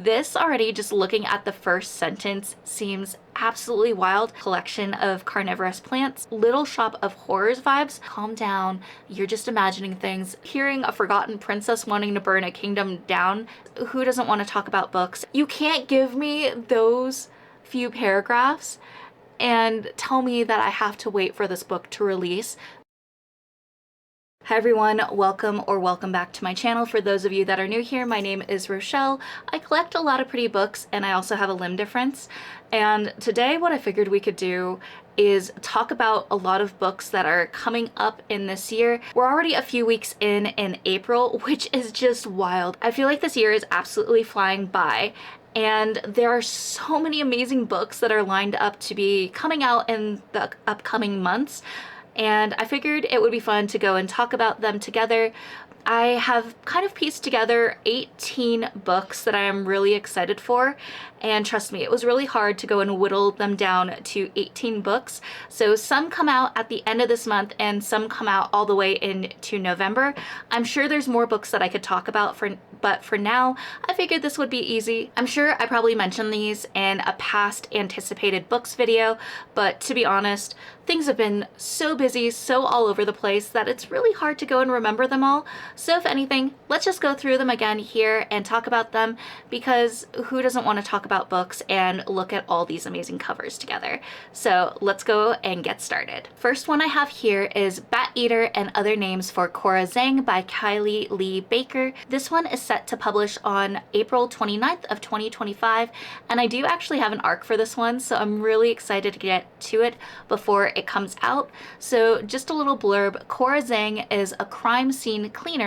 This already, just looking at the first sentence, seems absolutely wild. Collection of carnivorous plants, Little Shop of Horrors vibes. Calm down, you're just imagining things. Hearing a forgotten princess wanting to burn a kingdom down. Who doesn't want to talk about books? You can't give me those few paragraphs and tell me that I have to wait for this book to release. Hi everyone, welcome back to my channel. For those of you that are new here, my name is Rochelle. I collect a lot of pretty books and I also have a limb difference. And today what I figured we could do is talk about a lot of books that are coming up in this year. We're already a few weeks in April, which is just wild. I feel like this year is absolutely flying by. And there are so many amazing books that are lined up to be coming out in the upcoming months. And I figured it would be fun to go and talk about them together. I have kind of pieced together 18 books that I am really excited for, and trust me, it was really hard to go and whittle them down to 18 books. So some come out at the end of this month and some come out all the way into November. I'm sure there's more books that I could talk about, but for now, I figured this would be easy. I'm sure I probably mentioned these in a past anticipated books video, but to be honest, things have been so busy, so all over the place that it's really hard to go and remember them all. So if anything, let's just go through them again here and talk about them, because who doesn't want to talk about books and look at all these amazing covers together? So let's go and get started. First one I have here is Bat Eater and Other Names for Cora Zeng by Kylie Lee Baker. This one is set to publish on April 29th of 2025, and I do actually have an arc for this one, so I'm really excited to get to it before it comes out. So just a little blurb: Cora Zeng is a crime scene cleaner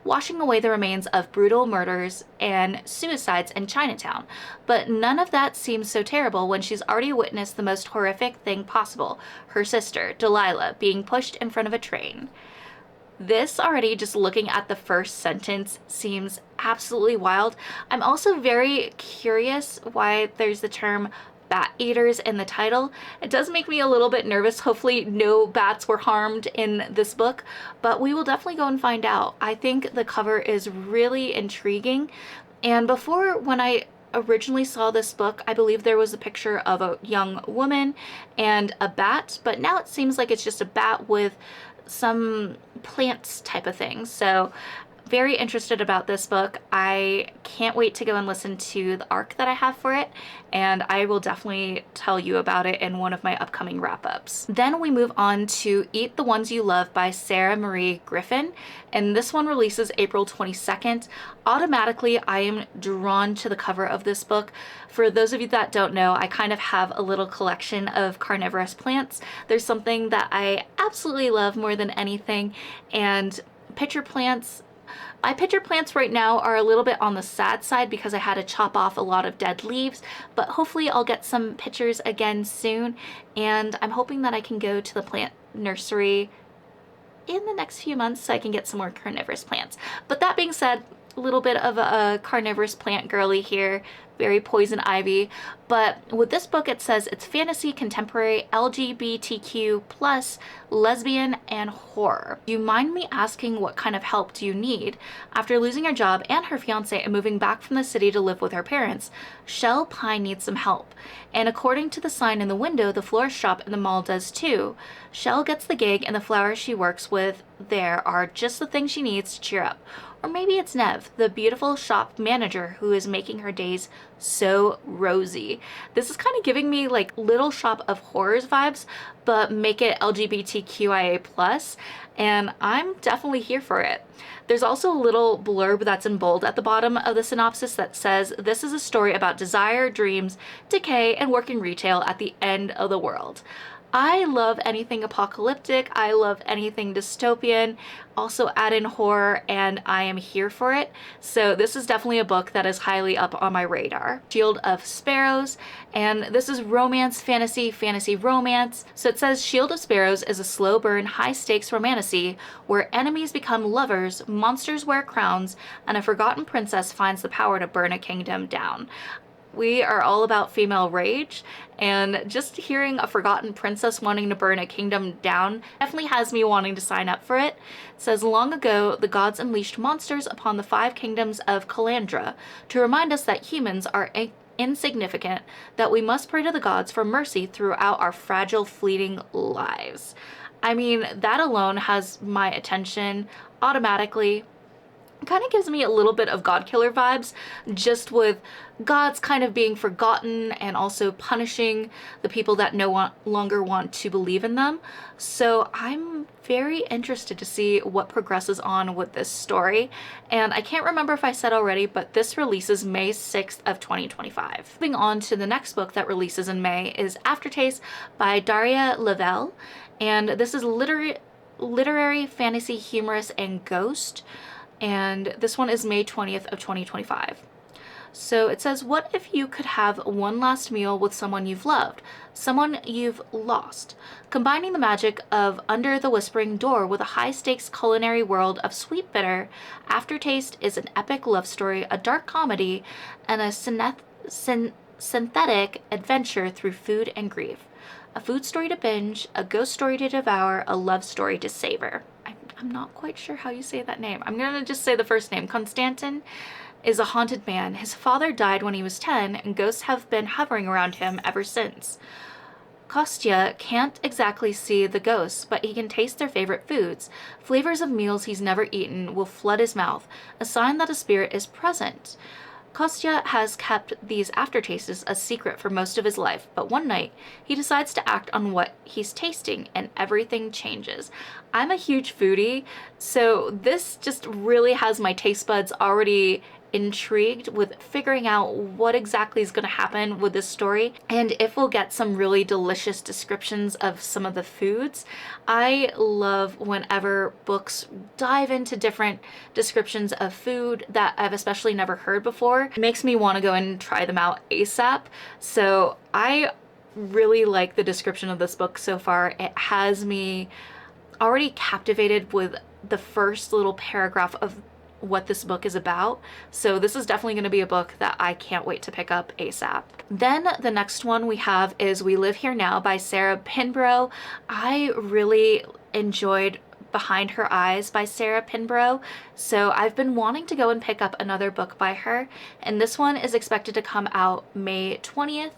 washing away the remains of brutal murders and suicides in Chinatown. But none of that seems so terrible when she's already witnessed the most horrific thing possible: her sister, Delilah, being pushed in front of a train. This already, just looking at the first sentence, seems absolutely wild. I'm also very curious why there's the term bat eaters in the title. It does make me a little bit nervous. Hopefully no bats were harmed in this book, but we will definitely go and find out. I think the cover is really intriguing, and before, when I originally saw this book, I believe there was a picture of a young woman and a bat, but now it seems like it's just a bat with some plants type of thing. So very interested about this book. I can't wait to go and listen to the arc that I have for it, and I will definitely tell you about it in one of my upcoming wrap-ups. Then we move on to Eat the Ones You Love by Sarah Marie Griffin, and this one releases April 22nd. Automatically, I am drawn to the cover of this book. For those of you that don't know, I kind of have a little collection of carnivorous plants. There's something that I absolutely love more than anything, and pitcher plants. My pitcher plants right now are a little bit on the sad side because I had to chop off a lot of dead leaves, but hopefully I'll get some pitchers again soon, and I'm hoping that I can go to the plant nursery in the next few months so I can get some more carnivorous plants. But that being said, a little bit of a carnivorous plant girly here, very poison ivy. But with this book, it says it's fantasy, contemporary, LGBTQ plus, lesbian, and horror. Do you mind me asking what kind of help do you need? After losing her job and her fiance and moving back from the city to live with her parents, Shell Pie needs some help. And according to the sign in the window, the florist shop in the mall does too. Shell gets the gig, and the flowers she works with there are just the thing she needs to cheer up. Or maybe it's Nev, the beautiful shop manager who is making her days so rosy. This is kind of giving me like Little Shop of Horrors vibes, but make it LGBTQIA+, and I'm definitely here for it. There's also a little blurb that's in bold at the bottom of the synopsis that says, this is a story about desire, dreams, decay, and working retail at the end of the world. I love anything apocalyptic, I love anything dystopian, also add in horror, and I am here for it. So this is definitely a book that is highly up on my radar. Shield of Sparrows, and this is romance, fantasy, fantasy romance. So it says Shield of Sparrows is a slow burn, high stakes romantasy where enemies become lovers, monsters wear crowns, and a forgotten princess finds the power to burn a kingdom down. We are all about female rage, and just hearing a forgotten princess wanting to burn a kingdom down definitely has me wanting to sign up for it. It says, long ago, the gods unleashed monsters upon the 5 kingdoms of Calandra to remind us that humans are insignificant, that we must pray to the gods for mercy throughout our fragile, fleeting lives. I mean, that alone has my attention automatically. Kind of gives me a little bit of God Killer vibes, just with gods kind of being forgotten and also punishing the people that no longer want to believe in them. So I'm very interested to see what progresses on with this story. And I can't remember if I said already, but this releases May 6th of 2025. Moving on to the next book that releases in May is Aftertaste by Daria Lavelle. And this is literary, fantasy, humorous, and ghost. And this one is May 20th of 2025. So it says, what if you could have one last meal with someone you've loved, someone you've lost? Combining the magic of Under the Whispering Door with a high-stakes culinary world of sweet bitter, Aftertaste is an epic love story, a dark comedy, and a synthetic adventure through food and grief. A food story to binge, a ghost story to devour, a love story to savor. I'm not quite sure how you say that name. I'm gonna just say the first name. Konstantin is a haunted man. His father died when he was 10, and ghosts have been hovering around him ever since. Kostya can't exactly see the ghosts, but he can taste their favorite foods. Flavors of meals he's never eaten will flood his mouth, a sign that a spirit is present. Kostya has kept these aftertastes a secret for most of his life, but one night he decides to act on what he's tasting and everything changes. I'm a huge foodie, so this just really has my taste buds already intrigued with figuring out what exactly is going to happen with this story and if we'll get some really delicious descriptions of some of the foods. I love whenever books dive into different descriptions of food that I've especially never heard before. It makes me want to go and try them out ASAP. So I really like the description of this book so far. It has me already captivated with the first little paragraph of what this book is about. So this is definitely going to be a book that I can't wait to pick up ASAP. Then the next one we have is We Live Here Now by Sarah Pinborough. I really enjoyed Behind Her Eyes by Sarah Pinborough, so I've been wanting to go and pick up another book by her, and this one is expected to come out May 20th.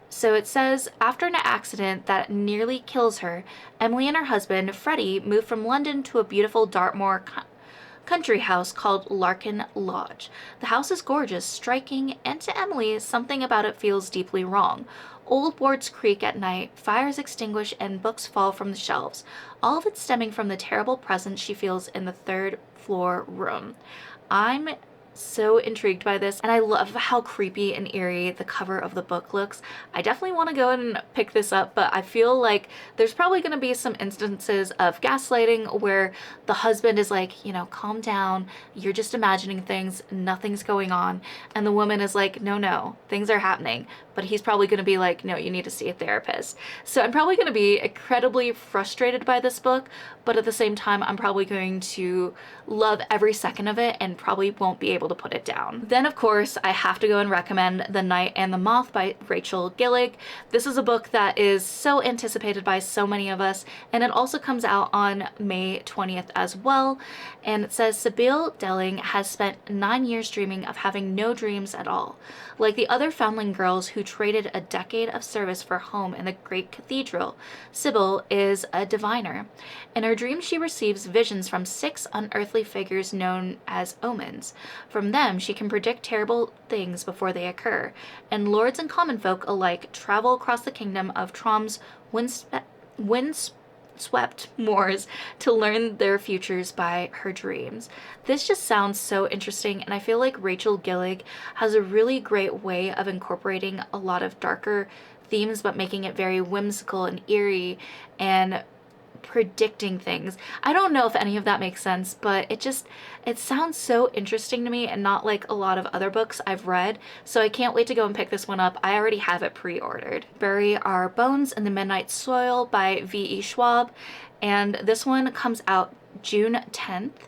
So it says, after an accident that nearly kills her, Emily and her husband, Freddie, moved from London to a beautiful Dartmoor country house called Larkin Lodge. The house is gorgeous, striking, and to Emily, something about it feels deeply wrong. Old boards creak at night, fires extinguish, and books fall from the shelves, all of it stemming from the terrible presence she feels in the 3rd floor room. I'm so intrigued by this, and I love how creepy and eerie the cover of the book looks. I definitely want to go and pick this up, but I feel like there's probably going to be some instances of gaslighting where the husband is like, you know, calm down, you're just imagining things, nothing's going on, and the woman is like, no, things are happening. But he's probably going to be like, no, you need to see a therapist. So I'm probably going to be incredibly frustrated by this book, but at the same time, I'm probably going to love every second of it and probably won't be able to put it down. Then, of course, I have to go and recommend The Night and the Moth by Rachel Gillig. This is a book that is so anticipated by so many of us, and it also comes out on May 20th as well. And it says, Sybil Delling has spent 9 years dreaming of having no dreams at all. Like the other foundling girls who traded a decade of service for a home in the great cathedral, Sybil is a diviner. In her dreams, she receives visions from 6 unearthly figures known as omens. From them, she can predict terrible things before they occur, and lords and common folk alike travel across the kingdom of Trom's windswept moors to learn their futures by her dreams. This just sounds so interesting, and I feel like Rachel Gillig has a really great way of incorporating a lot of darker themes but making it very whimsical and eerie and predicting things. I don't know if any of that makes sense, but it sounds so interesting to me and not like a lot of other books I've read, so I can't wait to go and pick this one up. I already have it pre-ordered. Bury Our Bones in the Midnight Soil by V.E. Schwab, and this one comes out June 10th.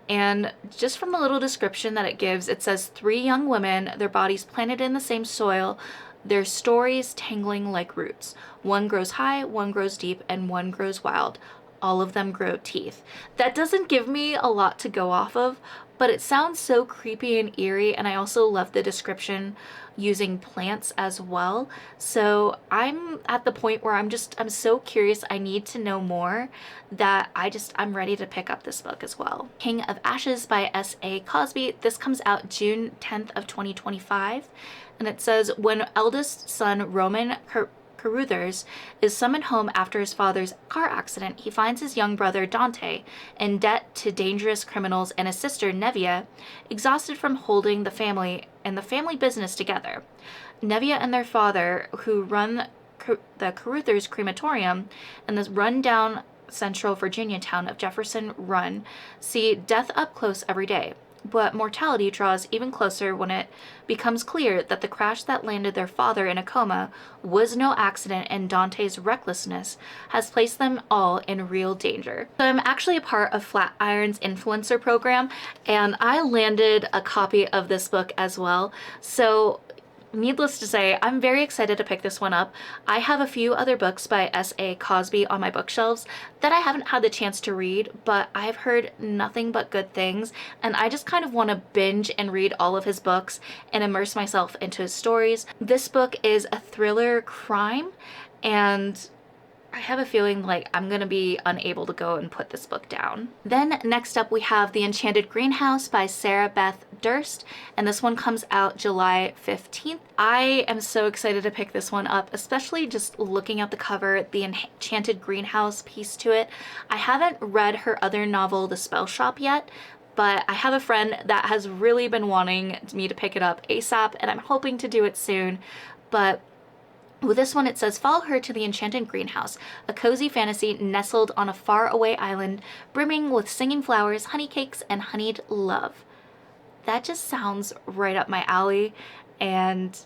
And just from the little description that it gives, it says 3 young women, their bodies planted in the same soil, their stories tangling like roots. One grows high, one grows deep, and one grows wild. All of them grow teeth. That doesn't give me a lot to go off of, but it sounds so creepy and eerie, and I also love the description using plants as well. So I'm at the point where I'm so curious, I need to know more, that I'm ready to pick up this book as well. King of Ashes by S.A. Cosby. This comes out June 10th of 2025, and it says, when eldest son Roman Carruthers is summoned home after his father's car accident, he finds his young brother Dante in debt to dangerous criminals and his sister Nevia exhausted from holding the family and the family business together. Nevia and their father, who run the Carruthers crematorium in this rundown central Virginia town of Jefferson Run, see death up close every day. But mortality draws even closer when it becomes clear that the crash that landed their father in a coma was no accident, and Dante's recklessness has placed them all in real danger. So I'm actually a part of Flatiron's influencer program, and I landed a copy of this book as well. So needless to say, I'm very excited to pick this one up. I have a few other books by S.A. Cosby on my bookshelves that I haven't had the chance to read, but I've heard nothing but good things, and I just kind of want to binge and read all of his books and immerse myself into his stories. This book is a thriller crime, and I have a feeling like I'm gonna be unable to go and put this book down. Then next up we have The Enchanted Greenhouse by Sarah Beth Durst, and this one comes out July 15th. I am so excited to pick this one up, especially just looking at the cover, the Enchanted Greenhouse piece to it. I haven't read her other novel, The Spell Shop, yet, but I have a friend that has really been wanting me to pick it up ASAP, and I'm hoping to do it soon. But with this one, it says, follow her to the Enchanted Greenhouse, a cozy fantasy nestled on a faraway island brimming with singing flowers, honey cakes, and honeyed love. That just sounds right up my alley, and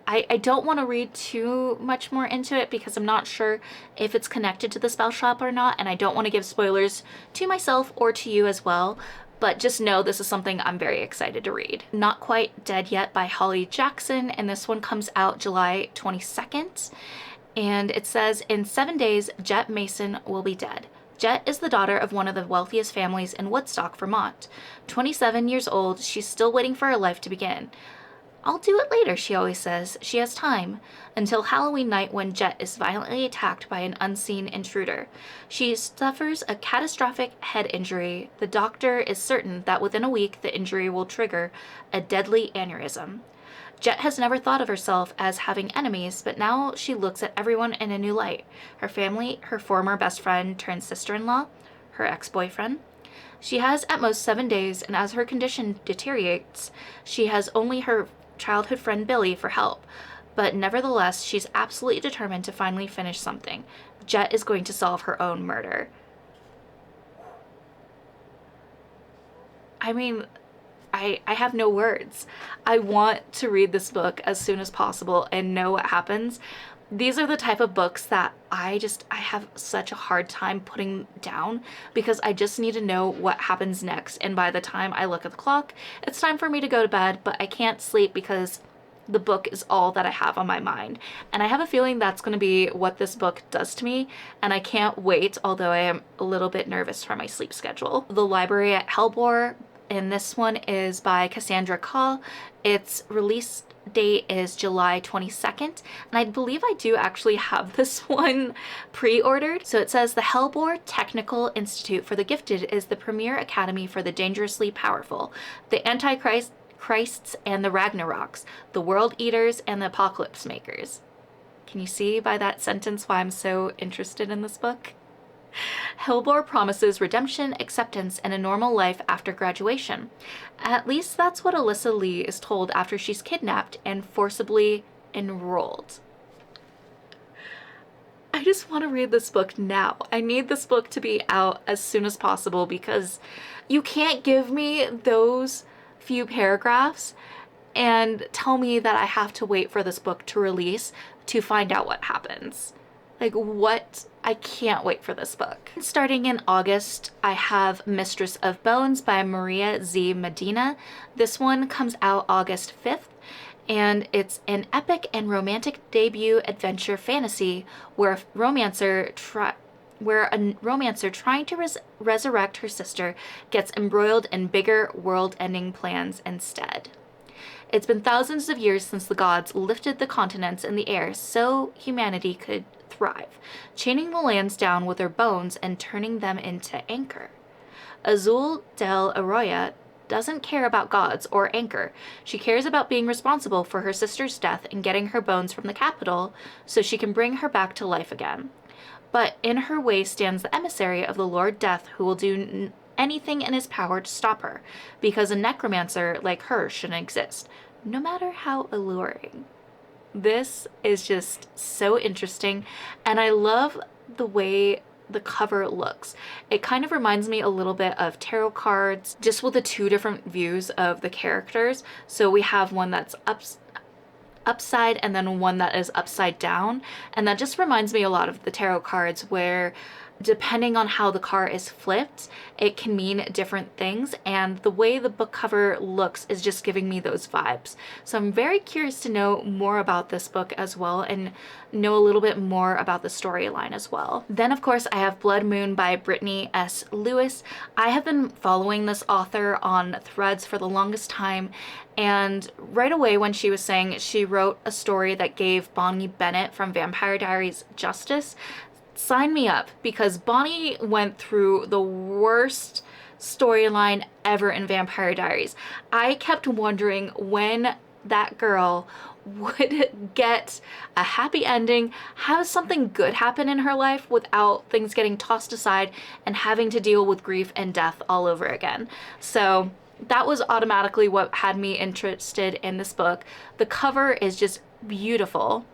I don't want to read too much more into it because I'm not sure if it's connected to the Spell Shop or not, and I don't want to give spoilers to myself or to you as well. But just know this is something I'm very excited to read. Not Quite Dead Yet by Holly Jackson, and this one comes out July 22nd. And it says, in 7 days, Jet Mason will be dead. Jet is the daughter of one of the wealthiest families in Woodstock, Vermont. 27 years old, she's still waiting for her life to begin. I'll do it later, she always says. She has time. Until Halloween night when Jet is violently attacked by an unseen intruder. She suffers a catastrophic head injury. The doctor is certain that within a week the injury will trigger a deadly aneurysm. Jet has never thought of herself as having enemies, but now she looks at everyone in a new light. Her family, her former best friend turned sister-in-law, her ex-boyfriend. She has at most 7 days, and as her condition deteriorates, she has only her childhood friend Billy for help, but nevertheless she's absolutely determined to finally finish something. Jet is going to solve her own murder. I mean, I have no words. I want to read this book as soon as possible and know what happens. These are the type of books that I have such a hard time putting down because I just need to know what happens next. And by the time I look at the clock, it's time for me to go to bed, but I can't sleep because the book is all that I have on my mind. And I have a feeling that's going to be what this book does to me, and I can't wait, although I am a little bit nervous for my sleep schedule. The Library at Hellebore, and this one is by Cassandra Khaw. Its release date is July 22nd, and I believe I do actually have this one pre-ordered. So it says, the Hellebore Technical Institute for the Gifted is the premier academy for the dangerously powerful, the Antichrists and the Ragnaroks, the World Eaters and the Apocalypse Makers. Can you see by that sentence why I'm so interested in this book? Hellebore promises redemption, acceptance, and a normal life after graduation. At least that's what Alyssa Lee is told after she's kidnapped and forcibly enrolled. I just want to read this book now. I need this book to be out as soon as possible because you can't give me those few paragraphs and tell me that I have to wait for this book to release to find out what happens. Like, what? I can't wait for this book. Starting in August, I have Mistress of Bones by Maria Z. Medina. This one comes out August 5th, and it's an epic and romantic debut adventure fantasy where a romancer trying to resurrect her sister gets embroiled in bigger world-ending plans instead. It's been thousands of years since the gods lifted the continents in the air so humanity could thrive, chaining the lands down with their bones and turning them into anchor. Azul del Arroyo doesn't care about gods or anchor. She cares about being responsible for her sister's death and getting her bones from the capital so she can bring her back to life again. But in her way stands the emissary of the Lord Death, who will do anything in his power to stop her, because a necromancer like her shouldn't exist, no matter how alluring. This is just so interesting, and I love the way the cover looks. It kind of reminds me a little bit of tarot cards, just with the two different views of the characters. So we have one that's upside and then one that is upside down, and that just reminds me a lot of the tarot cards, where depending on how the card is flipped, it can mean different things, and the way the book cover looks is just giving me those vibes. So I'm very curious to know more about this book as well, and know a little bit more about the storyline as well. Then of course I have Blood Moon by Brittany S. Lewis. I have been following this author on Threads for the longest time, and right away when she was saying she wrote a story that gave Bonnie Bennett from Vampire Diaries justice, sign me up, because Bonnie went through the worst storyline ever in Vampire Diaries. I kept wondering when that girl would get a happy ending, have something good happen in her life without things getting tossed aside and having to deal with grief and death all over again. So that was automatically what had me interested in this book. The cover is just beautiful.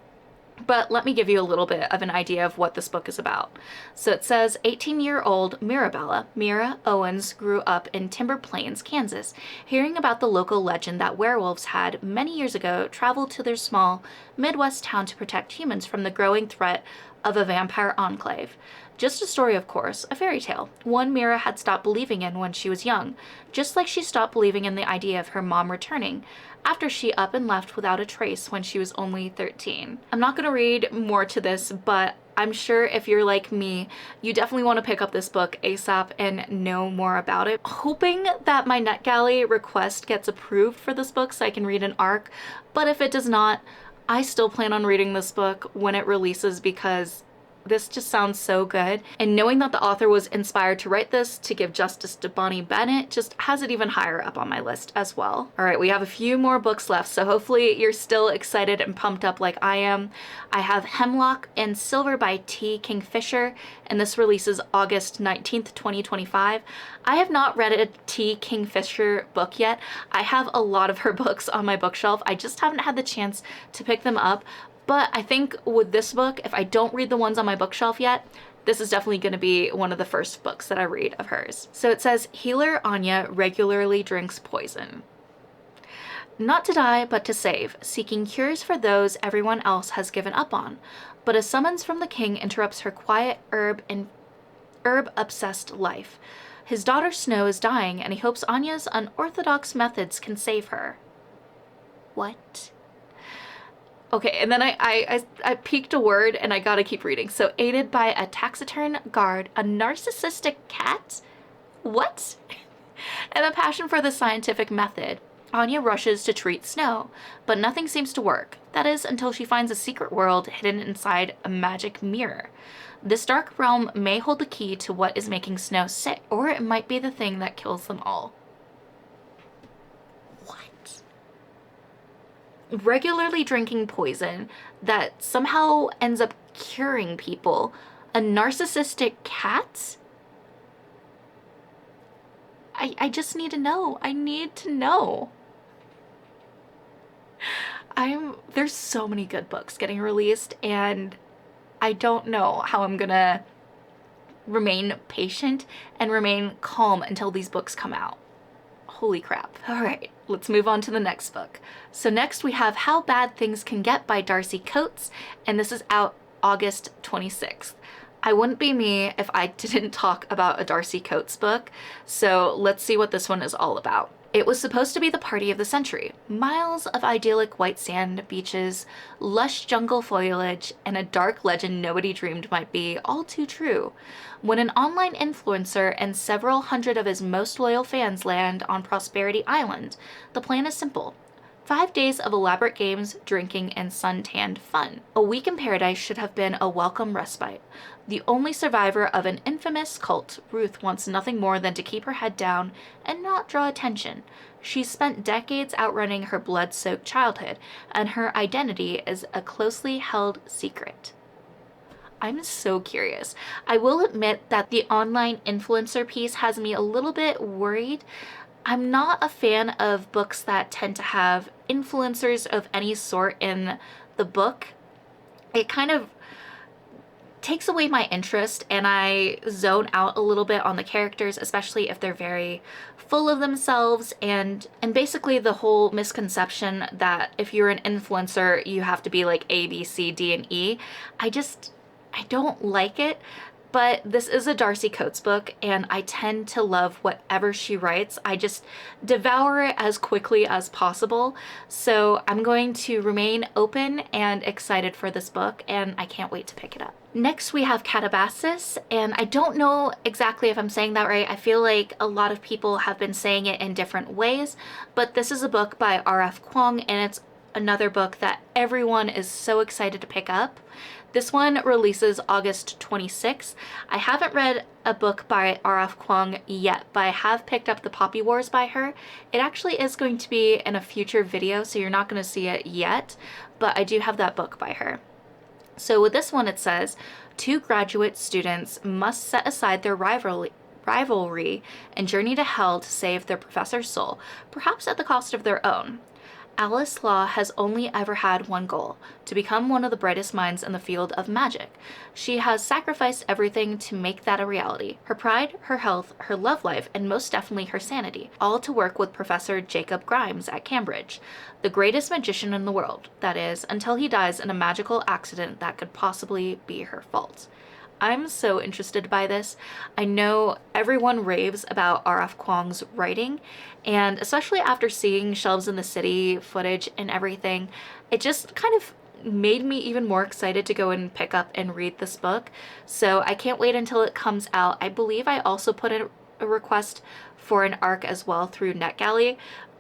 But let me give you a little bit of an idea of what this book is about. So it says 18-year-old Mirabella, Mira Owens, grew up in Timber Plains, Kansas, hearing about the local legend that werewolves had, many years ago, traveled to their small Midwest town to protect humans from the growing threat of a vampire enclave. Just a story, of course, a fairy tale, one Mira had stopped believing in when she was young, just like she stopped believing in the idea of her mom returning after she up and left without a trace when she was only 13. I'm not going to read more to this, but I'm sure if you're like me, you definitely want to pick up this book ASAP and know more about it. Hoping that my NetGalley request gets approved for this book so I can read an arc, but if it does not, I still plan on reading this book when it releases, because this just sounds so good. And knowing that the author was inspired to write this to give justice to Bonnie Bennett just has it even higher up on my list as well. All right, we have a few more books left, so hopefully you're still excited and pumped up like I am. I have Hemlock and Silver by T. Kingfisher, and this releases August 19th, 2025. I have not read a T. Kingfisher book yet. I have a lot of her books on my bookshelf. I just haven't had the chance to pick them up. But I think with this book, if I don't read the ones on my bookshelf yet, this is definitely going to be one of the first books that I read of hers. So it says, Healer Anya regularly drinks poison. Not to die, but to save, seeking cures for those everyone else has given up on. But a summons from the king interrupts her quiet herb-obsessed life. His daughter Snow is dying, and he hopes Anya's unorthodox methods can save her. What? Okay, and then I peeked a word and I gotta keep reading. So, aided by a taciturn guard, a narcissistic cat? What? And a passion for the scientific method, Anya rushes to treat Snow, but nothing seems to work. That is, until she finds a secret world hidden inside a magic mirror. This dark realm may hold the key to what is making Snow sick, or it might be the thing that kills them all. Regularly drinking poison that somehow ends up curing people. A narcissistic cat? I just need to know. I need to know. There's so many good books getting released, and I don't know how I'm gonna remain patient and remain calm until these books come out. Holy crap. All right, let's move on to the next book. So next we have How Bad Things Can Get by Darcy Coates, and this is out August 26th. I wouldn't be me if I didn't talk about a Darcy Coates book, so let's see what this one is all about. It was supposed to be the party of the century. Miles of idyllic white sand beaches, lush jungle foliage, and a dark legend nobody dreamed might be all too true. When an online influencer and several hundred of his most loyal fans land on Prosperity Island, the plan is simple. 5 days of elaborate games, drinking, and suntanned fun. A week in paradise should have been a welcome respite. The only survivor of an infamous cult, Ruth wants nothing more than to keep her head down and not draw attention. She's spent decades outrunning her blood-soaked childhood, and her identity is a closely held secret. I'm so curious. I will admit that the online influencer piece has me a little bit worried. I'm not a fan of books that tend to have influencers of any sort in the book. It kind of takes away my interest and I zone out a little bit on the characters, especially if they're very full of themselves and basically the whole misconception that if you're an influencer, you have to be like A, B, C, D, and E. I don't like it. But this is a Darcy Coates book, and I tend to love whatever she writes. I just devour it as quickly as possible. So I'm going to remain open and excited for this book, and I can't wait to pick it up. Next, we have Katabasis, and I don't know exactly if I'm saying that right. I feel like a lot of people have been saying it in different ways, but this is a book by R.F. Kuang, and it's another book that everyone is so excited to pick up. This one releases August 26th. I haven't read a book by R.F. Kuang yet, but I have picked up The Poppy Wars by her. It actually is going to be in a future video, so you're not going to see it yet, but I do have that book by her. So with this one it says, 2 graduate students must set aside their rivalry and journey to hell to save their professor's soul, perhaps at the cost of their own. Alice Law has only ever had one goal, to become one of the brightest minds in the field of magic. She has sacrificed everything to make that a reality. Her pride, her health, her love life, and most definitely her sanity, all to work with Professor Jacob Grimes at Cambridge, the greatest magician in the world, that is, until he dies in a magical accident that could possibly be her fault. I'm so interested by this. I know everyone raves about R.F. Kuang's writing, and especially after seeing Shelves in the City footage and everything, it just kind of made me even more excited to go and pick up and read this book. So I can't wait until it comes out. I believe I also put in a request for an ARC as well through NetGalley,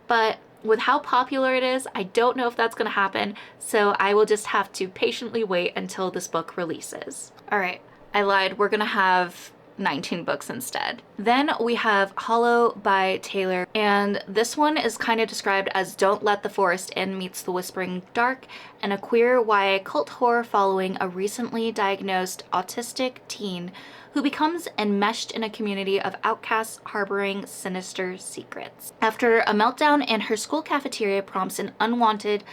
but with how popular it is, I don't know if that's going to happen, so I will just have to patiently wait until this book releases. All right. I lied, we're gonna have 19 books instead. Then we have Hollow by Taylor, and this one is kind of described as Don't Let the Forest In meets The Whispering Dark, and a queer YA cult horror following a recently diagnosed autistic teen who becomes enmeshed in a community of outcasts harboring sinister secrets. After a meltdown in her school cafeteria prompts an unwanted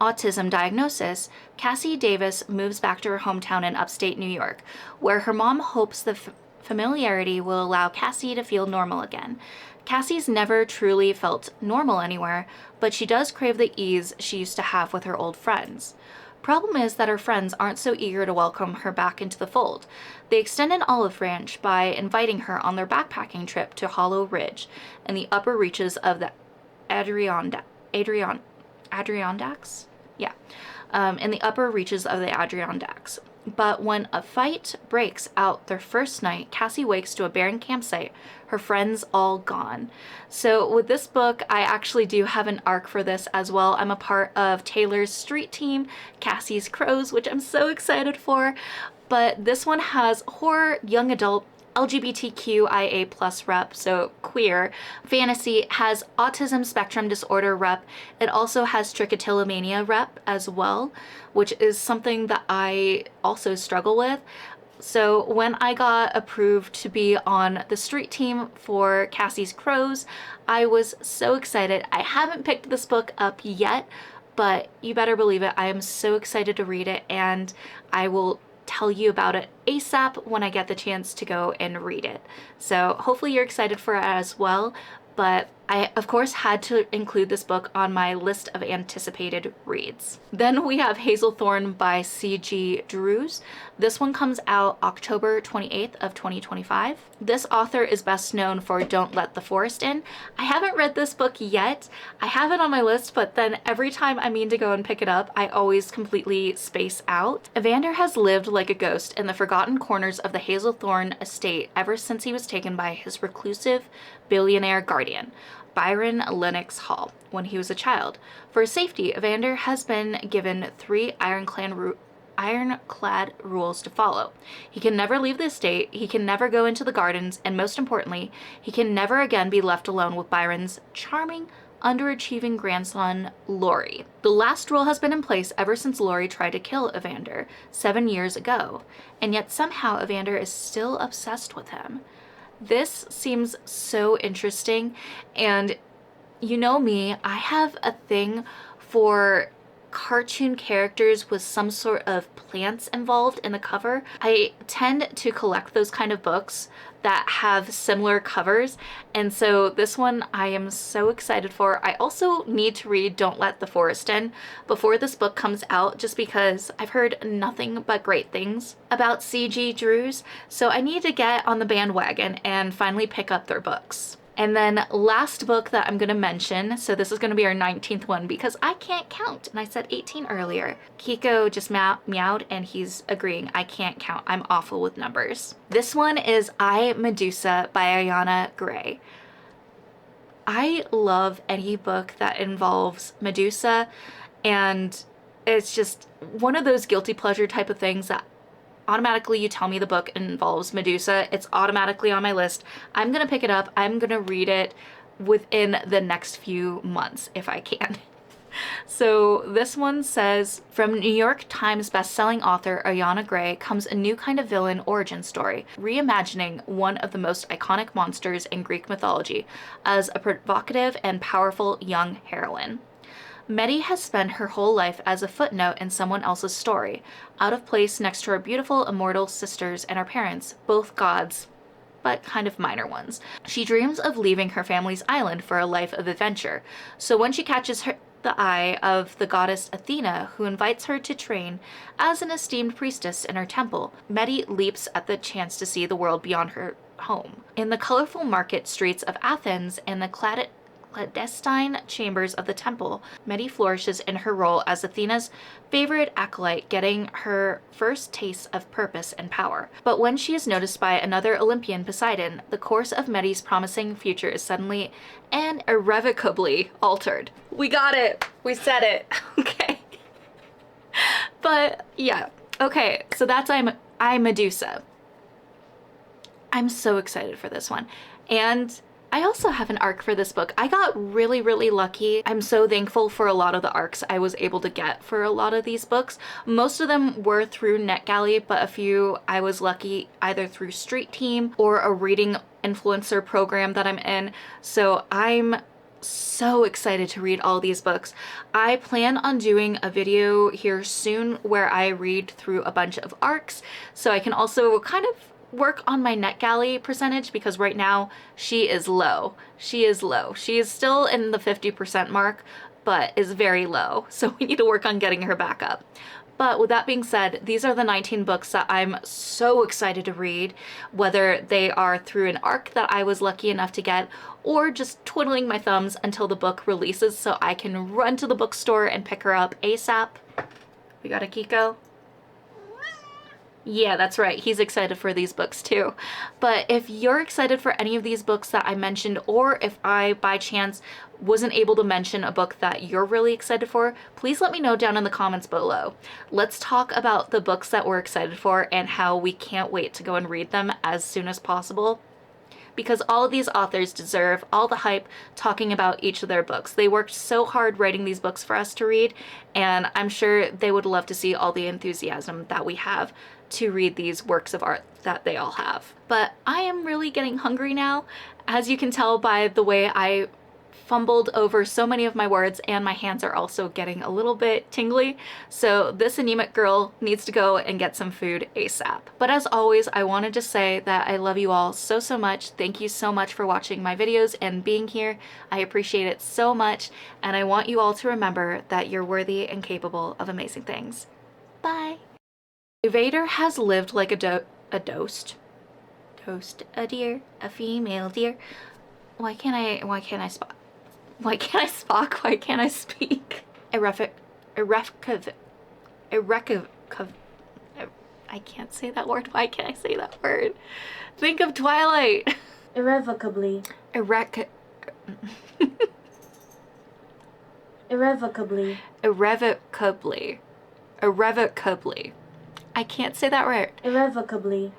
autism diagnosis, Cassie Davis moves back to her hometown in upstate New York, where her mom hopes the familiarity will allow Cassie to feel normal again. Cassie's never truly felt normal anywhere, but she does crave the ease she used to have with her old friends. Problem is that her friends aren't so eager to welcome her back into the fold. They extend an olive branch by inviting her on their backpacking trip to Hollow Ridge in the upper reaches of the Adirondacks? Yeah, in the upper reaches of the Adirondacks. But when a fight breaks out their first night, Cassie wakes to a barren campsite, her friends all gone. So with this book, I actually do have an arc for this as well. I'm a part of Taylor's street team, Cassie's Crows, which I'm so excited for. But this one has horror, young adult, LGBTQIA plus rep, so queer. Fantasy has autism spectrum disorder rep. It also has trichotillomania rep as well, which is something that I also struggle with. So when I got approved to be on the street team for Cassie's Crows, I was so excited. I haven't picked this book up yet, but you better believe it. I am so excited to read it, and I will tell you about it ASAP when I get the chance to go and read it. So hopefully you're excited for it as well. But I, of course, had to include this book on my list of anticipated reads. Then we have Hazelthorn by C.G. Drews. This one comes out October 28th of 2025. This author is best known for Don't Let the Forest In. I haven't read this book yet. I have it on my list, but then every time I mean to go and pick it up, I always completely space out. Evander has lived like a ghost in the forgotten corners of the Hazelthorn estate ever since he was taken by his reclusive billionaire guardian, Byron Lennox Hall, when he was a child. For his safety, Evander has been given 3 ironclad rules to follow. He can never leave the estate, he can never go into the gardens, and most importantly, he can never again be left alone with Byron's charming, underachieving grandson, Laurie. The last rule has been in place ever since Laurie tried to kill Evander 7 years ago, and yet somehow Evander is still obsessed with him. This seems so interesting, and you know me, I have a thing for cartoon characters with some sort of plants involved in the cover. I tend to collect those kind of books that have similar covers, and so this one I am so excited for. I also need to read Don't Let the Forest In before this book comes out, just because I've heard nothing but great things about C.G. Drews, so I need to get on the bandwagon and finally pick up their books. And then last book that I'm going to mention, so this is going to be our 19th one because I can't count, and I said 18 earlier. Kiko just meowed and he's agreeing. I can't count. I'm awful with numbers. This one is I, Medusa by Ayana Gray. I love any book that involves Medusa, and it's just one of those guilty pleasure type of things that automatically you tell me the book involves Medusa, it's automatically on my list. I'm gonna pick it up. I'm gonna read it within the next few months if I can. So this one says, from New York Times bestselling author Ayana Gray comes a new kind of villain origin story, reimagining one of the most iconic monsters in Greek mythology as a provocative and powerful young heroine. Medi has spent her whole life as a footnote in someone else's story, out of place next to her beautiful immortal sisters and her parents, both gods, but kind of minor ones. She dreams of leaving her family's island for a life of adventure, so when she catches the eye of the goddess Athena, who invites her to train as an esteemed priestess in her temple, Medi leaps at the chance to see the world beyond her home. In the colorful market streets of Athens and the clandestine chambers of the temple, Medi flourishes in her role as Athena's favorite acolyte, getting her first taste of purpose and power. But when she is noticed by another Olympian, Poseidon, the course of Medi's promising future is suddenly and irrevocably altered. We got it! We said it! Okay. But yeah. Okay, so that's I, Medusa. I'm so excited for this one. And I also have an arc for this book. I got really, really lucky. I'm so thankful for a lot of the arcs I was able to get for a lot of these books. Most of them were through NetGalley, but a few I was lucky either through Street Team or a reading influencer program that I'm in. So I'm so excited to read all these books. I plan on doing a video here soon where I read through a bunch of arcs, so I can also kind of work on my NetGalley percentage, because right now she is low. She is low. She is still in the 50% mark, but is very low. So we need to work on getting her back up. But with that being said, these are the 19 books that I'm so excited to read, whether they are through an arc that I was lucky enough to get, or just twiddling my thumbs until the book releases so I can run to the bookstore and pick her up ASAP. We got a Kiko. Yeah, that's right. He's excited for these books too. But if you're excited for any of these books that I mentioned, or if I by chance wasn't able to mention a book that you're really excited for, please let me know down in the comments below. Let's talk about the books that we're excited for and how we can't wait to go and read them as soon as possible, because all of these authors deserve all the hype talking about each of their books. They worked so hard writing these books for us to read, and I'm sure they would love to see all the enthusiasm that we have to read these works of art that they all have. But I am really getting hungry now, as you can tell by the way I fumbled over so many of my words, and my hands are also getting a little bit tingly. So this anemic girl needs to go and get some food ASAP. But as always, I wanted to say that I love you all so, so much. Thank you so much for watching my videos and being here. I appreciate it so much. And I want you all to remember that you're worthy and capable of amazing things. Bye. Evader has lived like a toast, a deer, a female deer. Why can't I spot? Why can't I spock? Why can't I speak? I can't say that word. Why can't I say that word? Think of Twilight. Irrevocably. Irrevocably. Irrevocably. I can't say that word. Irrevocably.